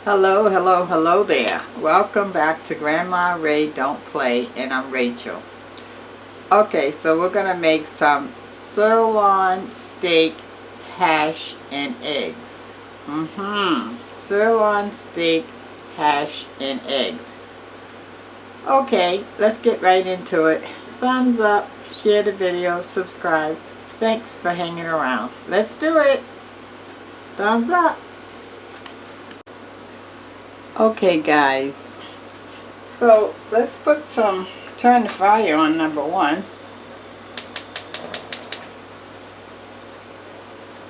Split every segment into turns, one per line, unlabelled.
Hello, hello, hello there. Welcome back to Grandma Ray Don't Play, and I'm Rachel. Okay, so we're going to make some sirloin steak, hash, and eggs. Sirloin steak, hash, and eggs. Okay, let's get right into it. Thumbs up, share the video, subscribe. Thanks for hanging around. Let's do it. Thumbs up. Okay guys, so let's put turn the fire on, number one.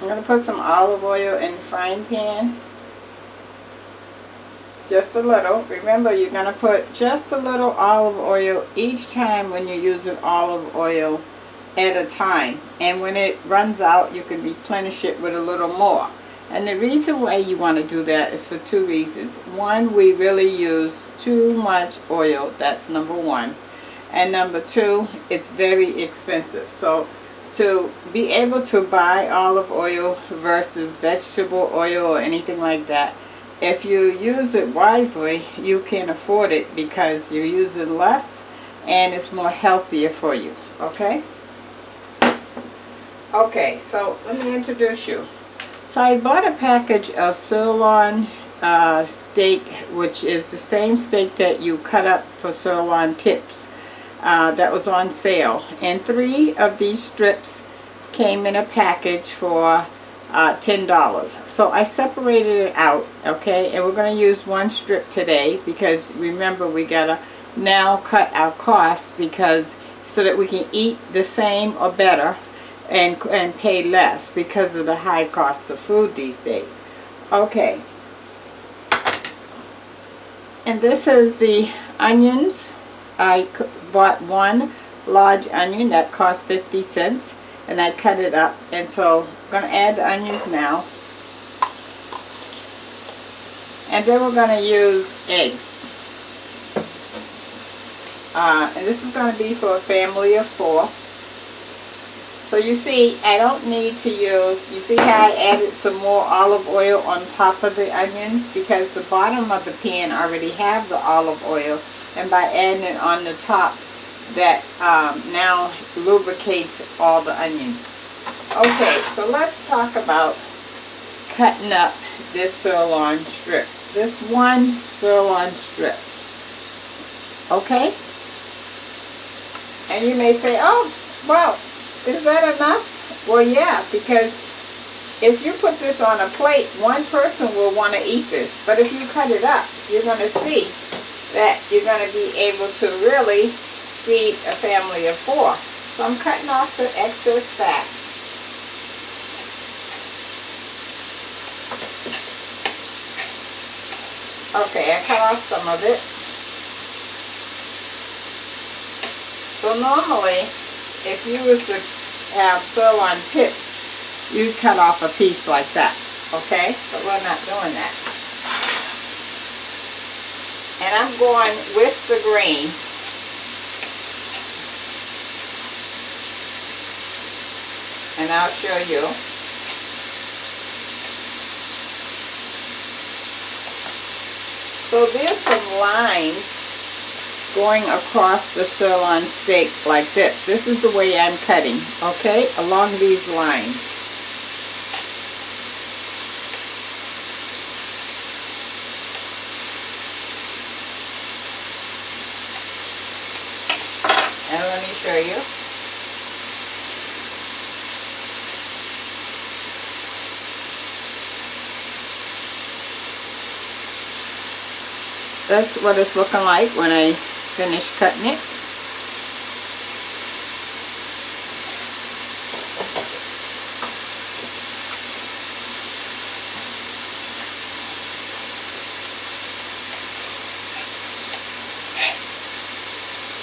I'm going to put some olive oil in the frying pan. Just a little. Remember, you're going to put just a little olive oil each time when you're using olive oil at a time. And when it runs out, you can replenish it with a little more. And the reason why you want to do that is for two reasons. One, we really use too much oil. That's number one. And number two, it's very expensive. So to be able to buy olive oil versus vegetable oil or anything like that, if you use it wisely, you can afford it because you're using less and it's more healthier for you. Okay? Okay, so let me introduce you. So I bought a package of sirloin steak, which is the same steak that you cut up for sirloin tips. That was on sale. And 3 of these strips came in a package for $10. So I separated it out, okay? And we're going to use 1 strip today because remember we got to now cut our costs because so that we can eat the same or better and pay less because of the high cost of food these days. Okay, and this is the onions. I bought 1 large onion that cost 50 cents and I cut it up, and so I'm going to add the onions now, and then we're going to use eggs. And this is going to be for a family of 4. So you see, I don't need to use, you see how I added some more olive oil on top of the onions? Because the bottom of the pan already have the olive oil, and by adding it on the top, that now lubricates all the onions. Okay, so let's talk about cutting up this sirloin strip. This 1 sirloin strip. Okay? And you may say, oh, well, is that enough? Well, yeah, because if you put this on a plate, 1 person will want to eat this. But if you cut it up, you're going to see that you're going to be able to really feed a family of 4. So I'm cutting off the excess fat. Okay, I cut off some of it. So normally, if you was to have sirloin tips, you cut off a piece like that, okay? But we're not doing that. And I'm going with the grain. And I'll show you. So there's some lines going across the sirloin steak like this. This is the way I'm cutting, okay? Along these lines. And let me show you. That's what it's looking like when I finish cutting it.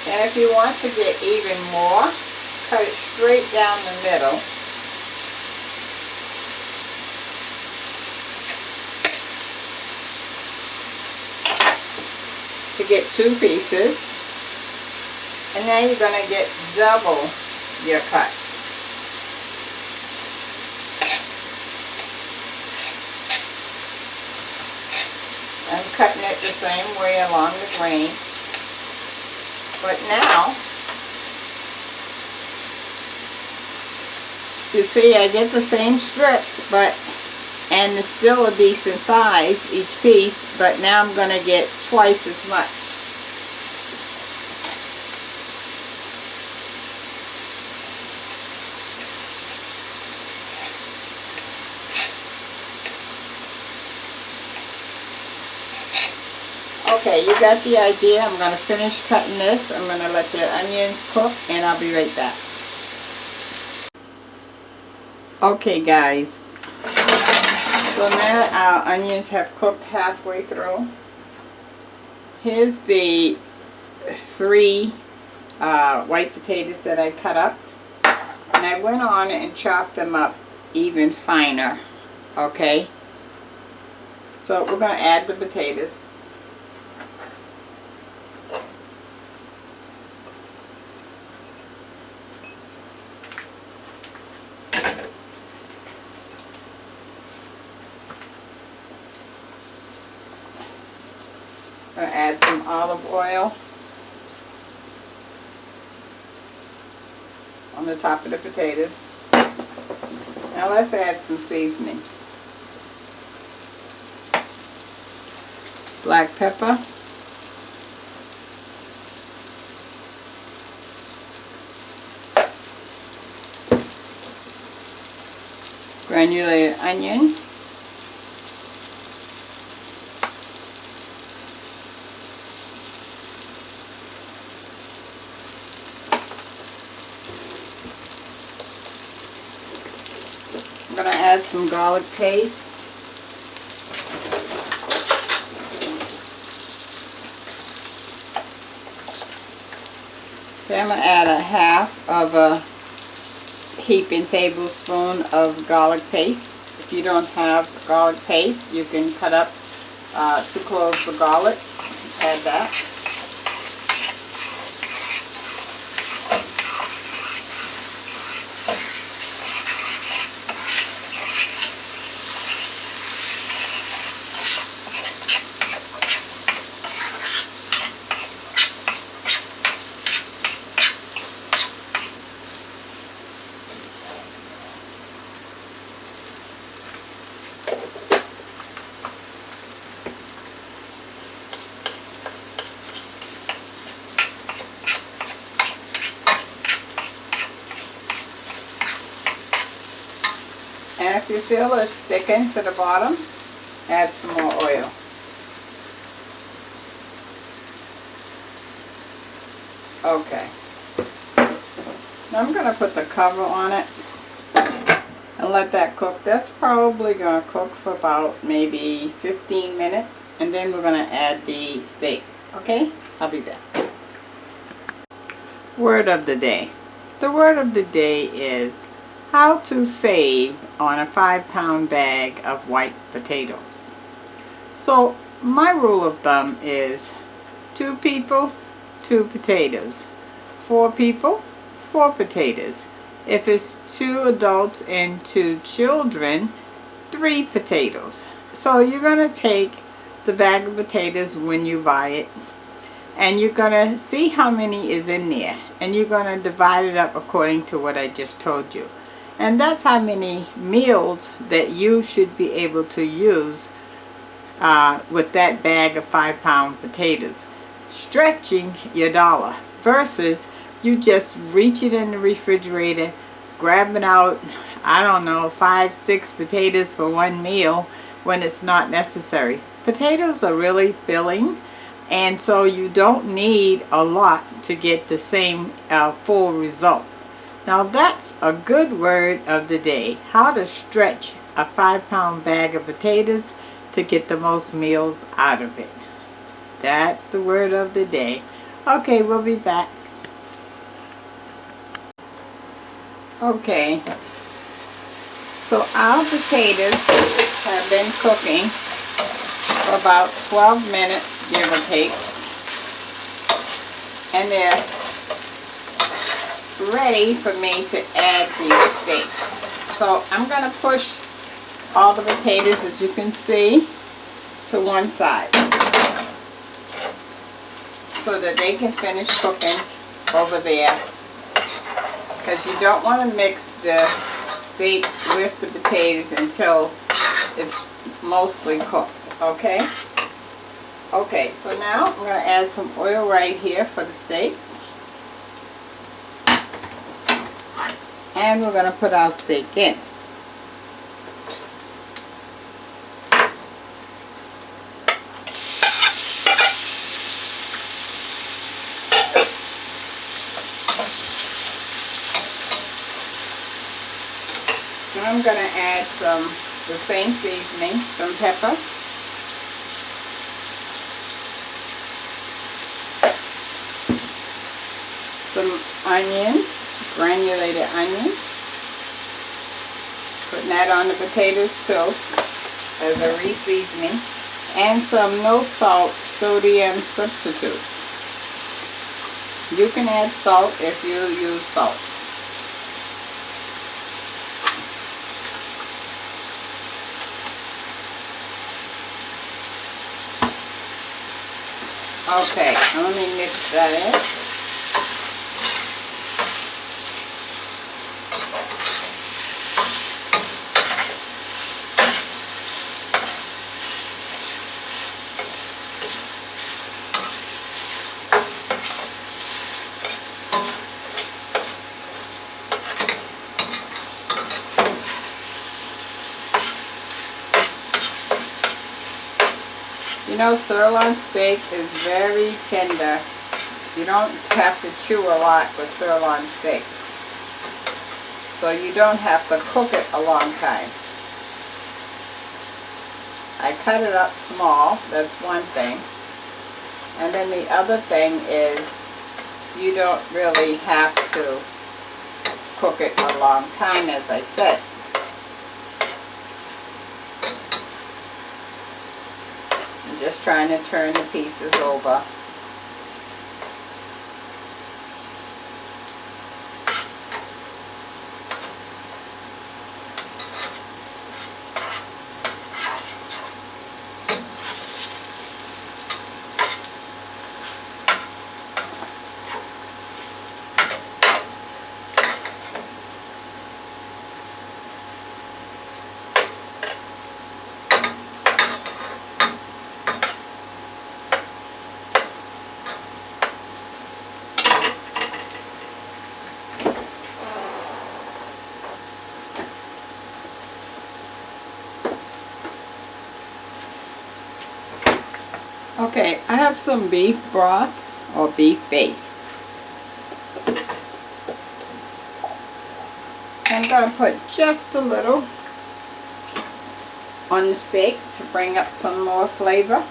And if you want to get even more, cut it straight down the middle. To get 2 pieces, and now you're going to get double your cut. cutting it the same way along the grain. But now, you see I get the same strips, and it's still a decent size each piece, but now I'm going to get twice as much. Okay, you got the idea. I'm going to finish cutting this. I'm going to let the onions cook, and I'll be right back. Okay guys, so now our onions have cooked halfway through. Here's the 3 white potatoes that I cut up, and I went on and chopped them up even finer. Okay, so we're going to add the potatoes. Add some olive oil on the top of the potatoes. Now let's add some seasonings. Black pepper, granulated onion, I'm going to add some garlic paste. Okay, I'm going to add a half of a heaping tablespoon of garlic paste. If you don't have garlic paste, you can cut up 2 cloves of garlic. Add that. And if you feel it's thickened to the bottom, add some more oil. Okay. Now I'm going to put the cover on it and let that cook. That's probably going to cook for about maybe 15 minutes. And then we're going to add the steak. Okay? I'll be back. Word of the day. The word of the day is how to save on a 5-pound bag of white potatoes. So my rule of thumb is 2 people, 2 potatoes. 4 people, 4 potatoes. If it's 2 adults and 2 children, 3 potatoes. So you're going to take the bag of potatoes when you buy it, and you're going to see how many is in there, and you're going to divide it up according to what I just told you. And that's how many meals that you should be able to use with that bag of 5-pound potatoes. Stretching your dollar versus you just reach it in the refrigerator, grabbing out, I don't know, 5, 6 potatoes for one meal when it's not necessary. Potatoes are really filling, and so you don't need a lot to get the same full result. Now that's a good word of the day. How to stretch a 5-pound bag of potatoes to get the most meals out of it. That's the word of the day. Okay, we'll be back. Okay, so our potatoes have been cooking for about 12 minutes, give or take. And they're ready for me to add the steak. So I'm going to push all the potatoes, as you can see, to one side. so that they can finish cooking over there. Because you don't want to mix the steak with the potatoes until it's mostly cooked, okay? Okay, so now I'm going to add some oil right here for the steak. And we're going to put our steak in. Now I'm going to add the same seasoning, some pepper. Some onions. Granulated onion. Putting that on the potatoes too as a re-seasoning. And some no salt sodium substitute. You can add salt if you use salt. Okay, let me mix that in. You know, sirloin steak is very tender. You don't have to chew a lot with sirloin steak. So you don't have to cook it a long time. I cut it up small, that's one thing. And then the other thing is you don't really have to cook it a long time, as I said. Just trying to turn the pieces over. Okay, I have some beef broth or beef base. I'm going to put just a little on the steak to bring up some more flavor.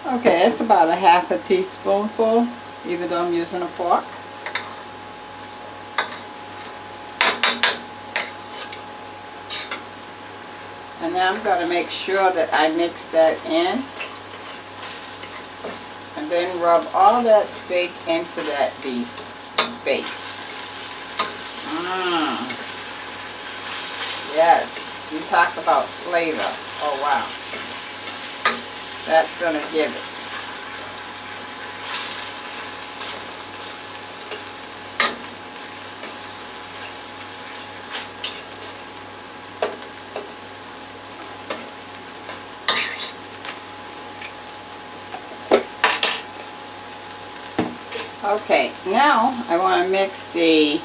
Okay, it's about a half a teaspoonful, even though I'm using a fork. And now I'm going to make sure that I mix that in. And then rub all that steak into that beef base. Yes, you talk about flavor. Oh wow. That's going to give it. Okay, now I want to mix the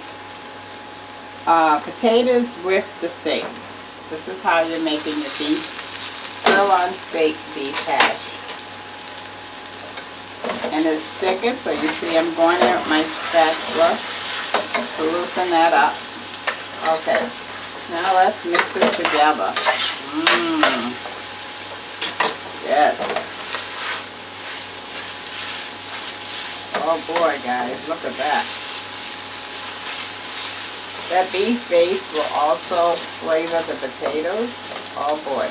potatoes with the steak. This is how you're making your beef. Sirloin steak beef hash. And it's sticking, so you see I'm going in with my spatula to loosen that up. Okay, now let's mix it together. Yes. Oh boy, guys, look at that. That beef base will also flavor the potatoes. Oh boy.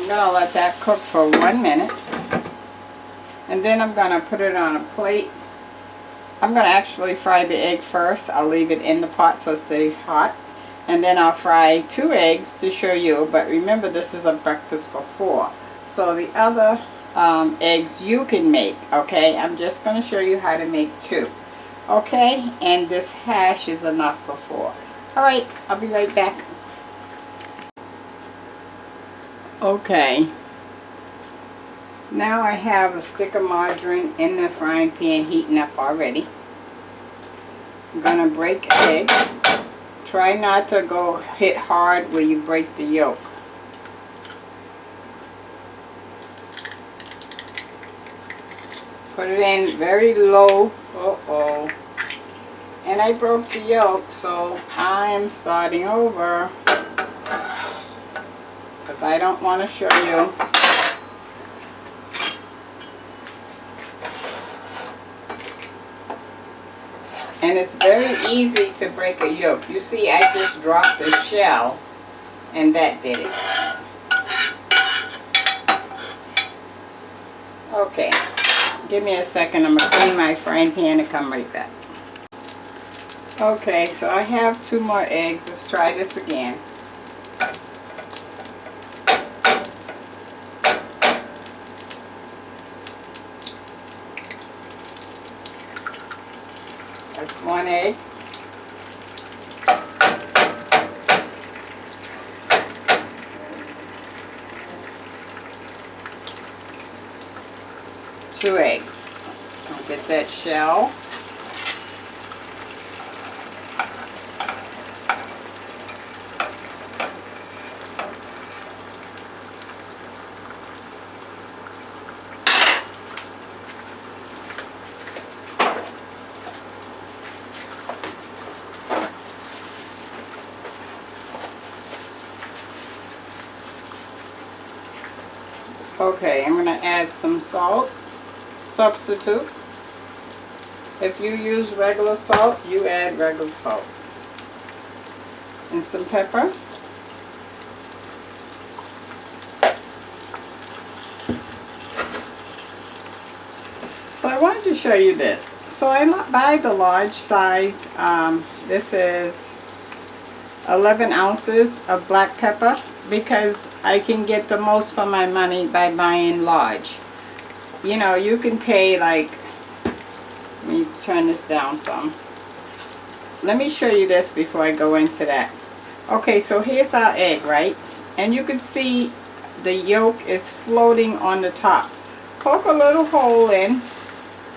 I'm going to let that cook for 1 minute. And then I'm going to put it on a plate. I'm going to actually fry the egg first. I'll leave it in the pot so it stays hot. And then I'll fry 2 eggs to show you. But remember, this is a breakfast for 4. So the other eggs you can make, okay? I'm just going to show you how to make 2. Okay? And this hash is enough for 4. Alright, I'll be right back. Okay. Now I have a stick of margarine in the frying pan heating up already. I'm going to break an egg. Try not to go hit hard where you break the yolk. Put it in very low. Uh-oh. And I broke the yolk, so I am starting over. Because I don't want to show you. And it's very easy to break a yolk. You see, I just dropped the shell, and that did it. Okay, give me a second. I'm going to clean my frying pan and come right back. Okay, so I have 2 more eggs. Let's try this again. That's 1 egg. Two eggs. I'll get that shell. Okay, I'm going to add some salt, substitute. If you use regular salt, you add regular salt. And some pepper. So I wanted to show you this. So I buy the large size. This is 11 ounces of black pepper, because I can get the most for my money by buying large. You know, you can pay like, let me turn this down some. Let me show you this before I go into that. Okay, so here's our egg, right? And you can see the yolk is floating on the top. Poke a little hole in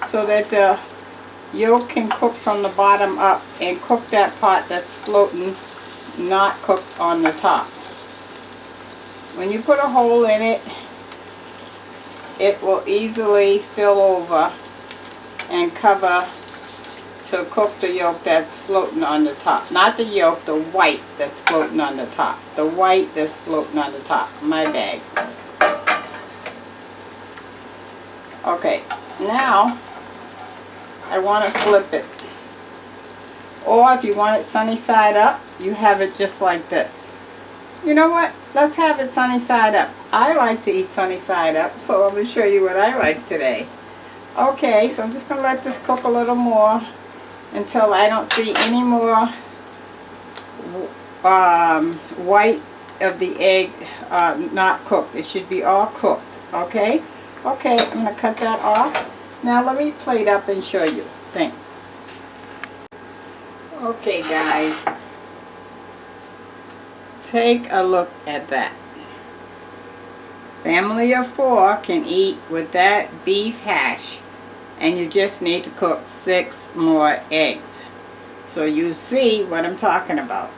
so that the yolk can cook from the bottom up and cook that part that's floating, not cooked on the top. When you put a hole in it, it will easily fill over and cover to cook the yolk that's floating on the top. Not the yolk, the white that's floating on the top. The white that's floating on the top. My bag. Okay, now I want to flip it. Or if you want it sunny side up, you have it just like this. You know what? Let's have it sunny side up. I like to eat sunny side up, so I'm going to show you what I like today. Okay, so I'm just going to let this cook a little more until I don't see any more white of the egg not cooked. It should be all cooked, okay? Okay, I'm going to cut that off. Now let me plate up and show you. Thanks. Okay, guys. Take a look at that. Family of 4 can eat with that beef hash, and you just need to cook 6 more eggs. So you see what I'm talking about.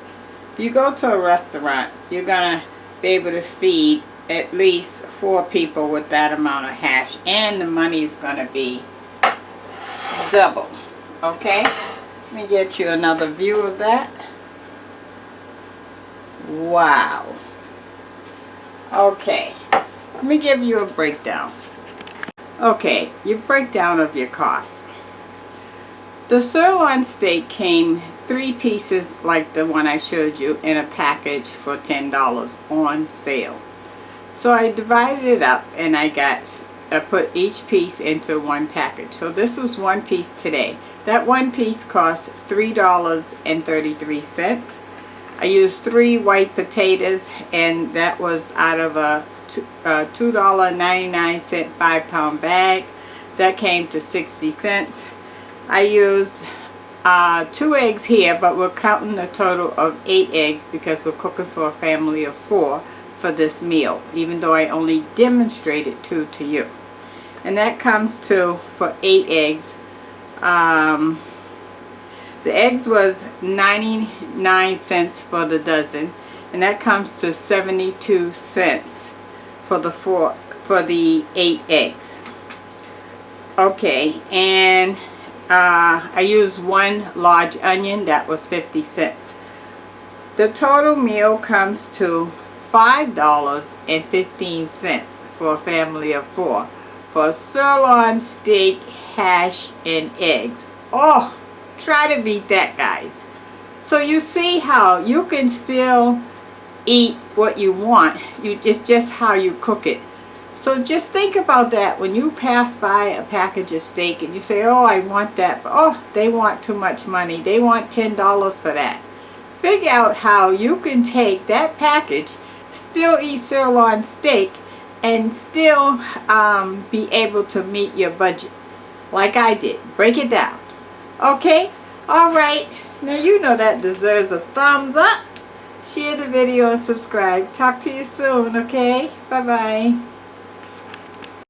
If you go to a restaurant, you're gonna be able to feed at least 4 people with that amount of hash, and the money is gonna be double. Okay, let me get you another view of that. Wow. Okay, let me give you a breakdown. Okay, your breakdown of your costs. The sirloin steak came 3 pieces like the one I showed you in a package for $10 on sale. So I divided it up and I put each piece into one package. So this was one piece today. That one piece cost $3.33. I used 3 white potatoes, and that was out of a $2.99 5-pound bag. That came to 60 cents. I used 2 eggs here, but we're counting a total of 8 eggs because we're cooking for a family of 4 for this meal, even though I only demonstrated 2 to you. And that comes to, for 8 eggs, the eggs was 99 cents for the dozen, and that comes to 72 cents for the 8 eggs. Okay, and I used 1 large onion. That was 50 cents. The total meal comes to $5.15 for a family of 4 for sirloin steak, hash, and eggs. Oh, try to beat that, guys. So you see how you can still eat what you want. It's just how you cook it. So just think about that when you pass by a package of steak and you say, oh, I want that, but oh, they want too much money. They want $10 for that. Figure out how you can take that package, still eat sirloin steak, and still be able to meet your budget like I did. Break it down. Okay? Alright. Now you know that deserves a thumbs up. Share the video and subscribe. Talk to you soon, okay? Bye-bye.